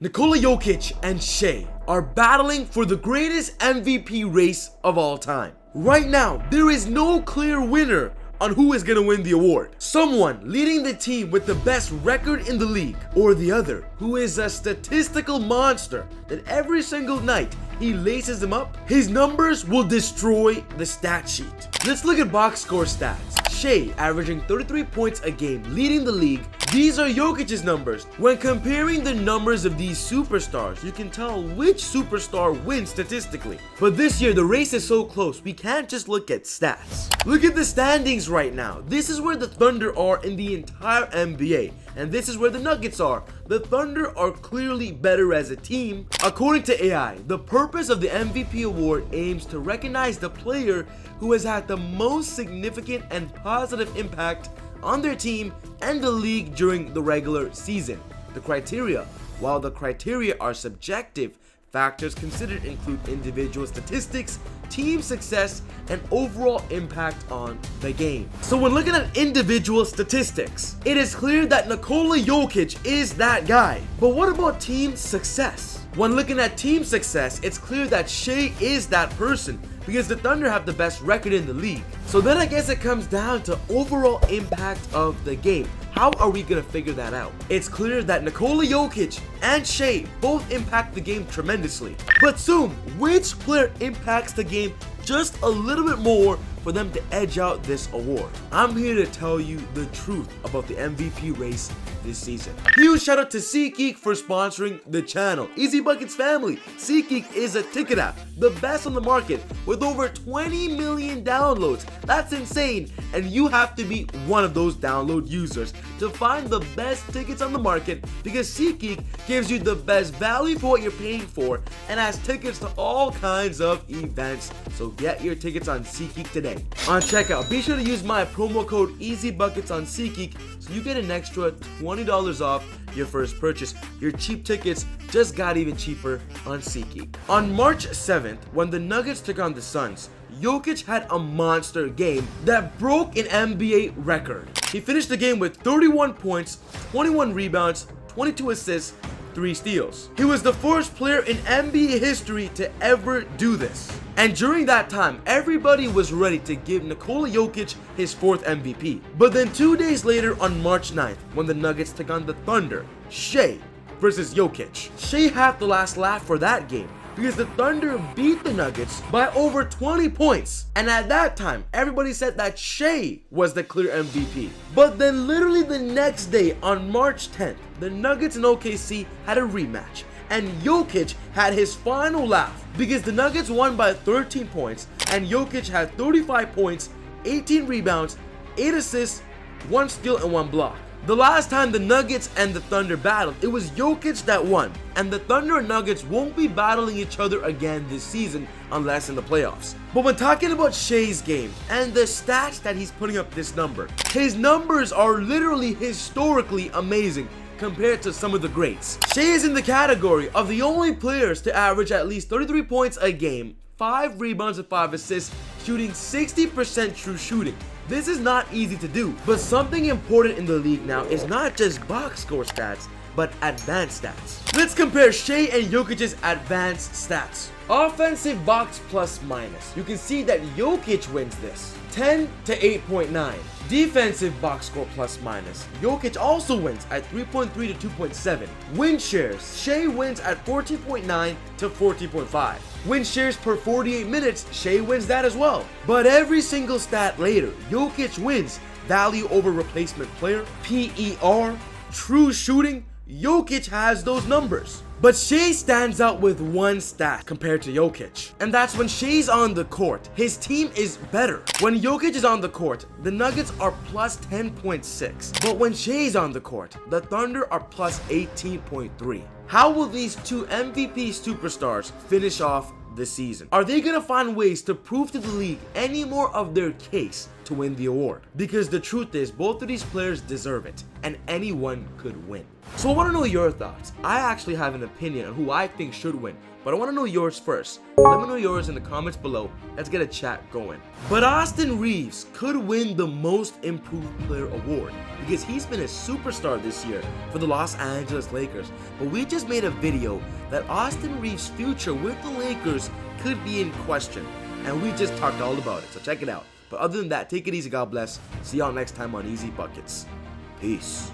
Nikola Jokic and Shai are battling for the greatest MVP race of all time. Right now, there is no clear winner on who is going to win the award. Someone leading the team with the best record in the league, or the other who is a statistical monster that every single night he laces them up. His numbers will destroy the stat sheet. Let's look at box score stats. Shai averaging 33 points a game, leading the league. These are Jokic's numbers. When comparing the numbers of these superstars, you can tell which superstar wins statistically. But this year, the race is so close, we can't just look at stats. Look at the standings right now. This is where the Thunder are in the entire NBA, and this is where the Nuggets are. The Thunder are clearly better as a team. According to AI, the purpose of the MVP award aims to recognize the player who has had the most significant and positive impact on their team and the league during the regular season. While the criteria are subjective, factors considered include individual statistics, team success, and overall impact on the game. So when looking at individual statistics, it is clear that Nikola Jokic is that guy. But what about team success? When looking at team success, it's clear that Shai is that person because the Thunder have the best record in the league. So then I guess it comes down to overall impact of the game. How are we gonna figure that out? It's clear that Nikola Jokic and Shai both impact the game tremendously. But soon, which player impacts the game just a little bit more for them to edge out this award? I'm here to tell you the truth about the MVP race this season. Huge shout out to SeatGeek for sponsoring the channel. Easy Buckets family, SeatGeek is a ticket app, the best on the market with over 20 million downloads. That's insane, and you have to be one of those download users to find the best tickets on the market because SeatGeek gives you the best value for what you're paying for and has tickets to all kinds of events. So get your tickets on SeatGeek today. On checkout, be sure to use my promo code EasyBuckets on SeatGeek so you get an extra $20 off your first purchase. Your cheap tickets just got even cheaper on SeatGeek. On March 7th, when the Nuggets took on the Suns, Jokic had a monster game that broke an NBA record. He finished the game with 31 points, 21 rebounds, 22 assists, 3 steals. He was the first player in NBA history to ever do this. And during that time, everybody was ready to give Nikola Jokic his 4th MVP. But then 2 days later on March 9th, when the Nuggets took on the Thunder, Shai versus Jokic. Shai had the last laugh for that game because the Thunder beat the Nuggets by over 20 points. And at that time, everybody said that Shai was the clear MVP. But then literally the next day on March 10th, the Nuggets and OKC had a rematch. And Jokic had his final laugh because the Nuggets won by 13 points and Jokic had 35 points, 18 rebounds, 8 assists, 1 steal, and 1 block. The last time the Nuggets and the Thunder battled, it was Jokic that won, and the Thunder and Nuggets won't be battling each other again this season unless in the playoffs. But when talking about Shai's game and the stats that he's putting up this number, his numbers are literally historically amazing compared to some of the greats. Shai is in the category of the only players to average at least 33 points a game, 5 rebounds and 5 assists, shooting 60% true shooting. This is not easy to do, but something important in the league now is not just box score stats, but advanced stats. Let's compare Shai and Jokic's advanced stats. Offensive box plus minus. You can see that Jokic wins this, 10 to 8.9. Defensive box score plus minus. Jokic also wins at 3.3 to 2.7. Win shares. Shai wins at 14.9 to 14.5. Win shares per 48 minutes. Shai wins that as well. But every single stat later, Jokic wins value over replacement player, PER, true shooting. Jokic has those numbers. But Shai stands out with one stat compared to Jokic, and that's when Shai's on the court, his team is better. When Jokic is on the court, the Nuggets are plus 10.6, but when Shai's on the court, the Thunder are plus 18.3. How will these two MVP superstars finish off the season? Are they gonna find ways to prove to the league any more of their case to win the award. Because the truth is, both of these players deserve it, and anyone could win. So I want to know your thoughts. I actually have an opinion on who I think should win, but I want to know yours first. Let me know yours in the comments below. Let's get a chat going. But Austin Reaves could win the Most Improved Player award because he's been a superstar this year for the Los Angeles Lakers. But we just made a video that Austin Reaves' future with the Lakers could be in question, and we just talked all about it, so check it out. But other than that, take it easy, God bless. See y'all next time on Easy Buckets. Peace.